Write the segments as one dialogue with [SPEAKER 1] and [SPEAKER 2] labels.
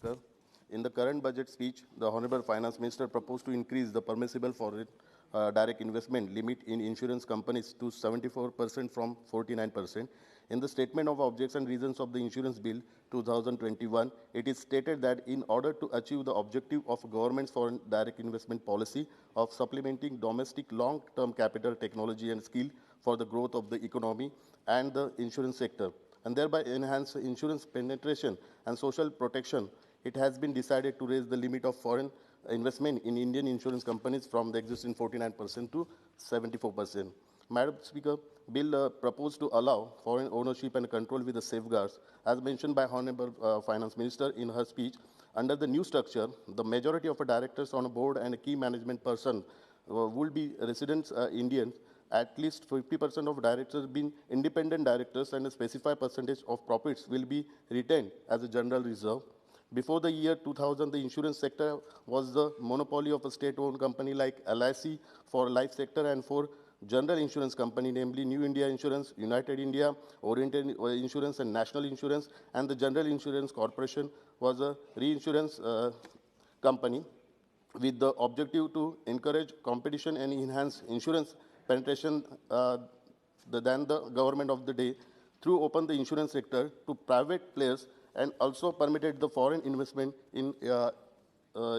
[SPEAKER 1] Director. In the current budget speech, the Honorable Finance Minister proposed to increase the permissible foreign direct investment limit in insurance companies to 74% from 49%. In the statement of objects and reasons of the Insurance Bill 2021, it is stated that in order to achieve the objective of government's foreign direct investment policy of supplementing domestic long-term capital, technology and skill for the growth of the economy and the insurance sector, and thereby enhance insurance penetration and social protection, it has been decided to raise the limit of foreign investment in Indian insurance companies from the existing 49% to 74%. Madam Speaker, bill proposed to allow foreign ownership and control with the safeguards, as mentioned by Honorable Finance Minister in her speech. Under the new structure, the majority of the directors on a board and a key management person will be residents Indians. At least 50% of directors being independent directors, and a specified percentage of profits will be retained as a general reserve. Before the year 2000, the insurance sector was the monopoly of a state-owned company like LIC for life sector and for general insurance company, namely New India Insurance, United India, Oriental Insurance and National Insurance, and the General Insurance Corporation was a reinsurance company with the objective to encourage competition and enhance insurance penetration than the government of the day through open the insurance sector to private players, and also permitted the foreign investment in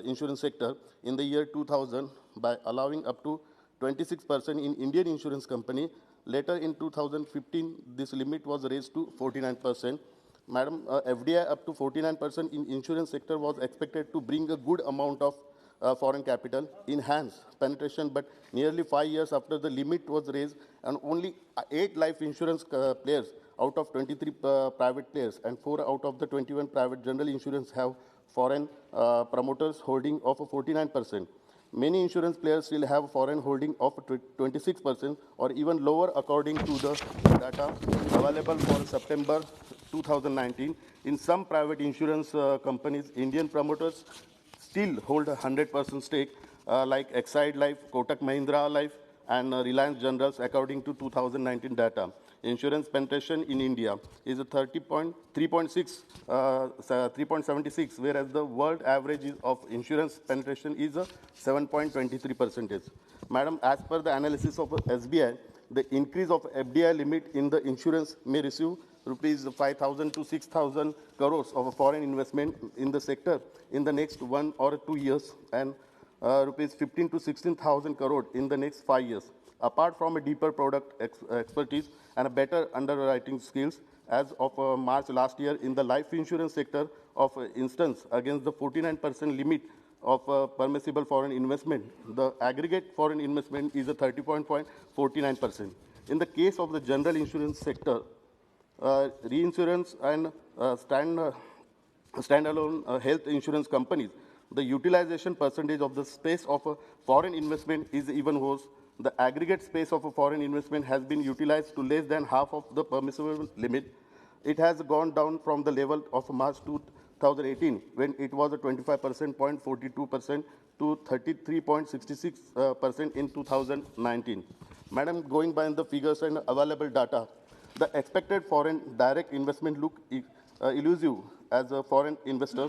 [SPEAKER 1] insurance sector in the year 2000 by allowing up to 26% in Indian insurance company. Later in 2015, this limit was raised to 49%. Madam, FDI up to 49% in insurance sector was expected to bring a good amount of foreign capital, enhance penetration, but nearly 5 years after the limit was raised, and only 8 life insurance players out of 23 private players and 4 out of the 21 private general insurance have foreign promoters holding of 49%. Many insurance players still have foreign holding of 26% or even lower according to the data available for September 2019. In some private insurance companies, Indian promoters still hold a 100% stake, like Exide Life, Kotak Mahindra Life, and Reliance Generals, according to 2019 data. Insurance penetration in India is a 3.76, whereas the world average of insurance penetration is a 7.23%. Madam, as per the analysis of SBI, the increase of FDI limit in the insurance may receive rupees 5,000 to 6,000 crores of foreign investment in the sector in the next 1 or 2 years, and rupees 15 to 16,000 crore in the next 5 years. Apart from a deeper product expertise and a better underwriting skills, as of March last year in the life insurance sector, of instance against the 49% limit of permissible foreign investment, the aggregate foreign investment is a 30.49%. In the case of the general insurance sector, reinsurance and standalone health insurance companies, the utilization percentage of the space of a foreign investment is even worse. The aggregate space of a foreign investment has been utilized to less than half of the permissible limit. It has gone down from the level of March 2018, when it was a 25.42% to 33.66% in 2019. Madam, going by the figures and available data, the expected foreign direct investment look elusive as a foreign investor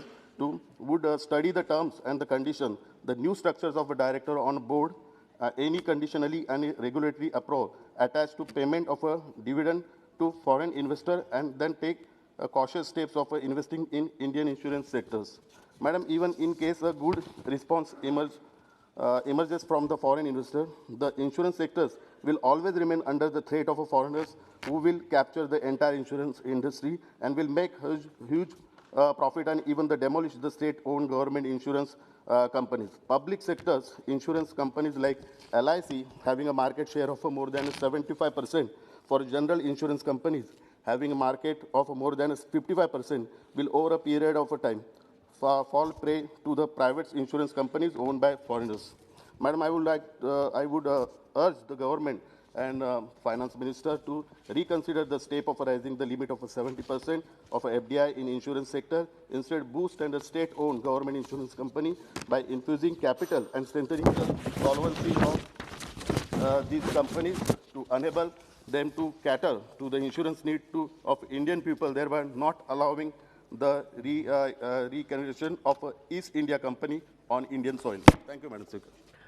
[SPEAKER 1] would study the terms and the condition, the new structures of a director on board, any conditionally and regulatory approval attached to payment of a dividend to foreign investor, and then take cautious steps of investing in Indian insurance sectors. Madam, even in case a good response emerges from the foreign investor, the insurance sectors will always remain under the threat of foreigners who will capture the entire insurance industry and will make huge profit and even demolish the state-owned government insurance companies. Public sectors insurance companies like LIC, having a market share of more than 75%, for general insurance companies having a market of more than 55%, will over a period of time fall prey to the private insurance companies owned by foreigners. Madam, I would urge the government and finance minister to reconsider the step of raising the limit of 70% of FDI in insurance sector. Instead, boost and a state-owned government insurance company by infusing capital and strengthening the solvency of these companies to enable them to cater to the insurance need of Indian people, thereby not allowing the reconstruction of East India Company on Indian soil. Thank you, Madam Speaker.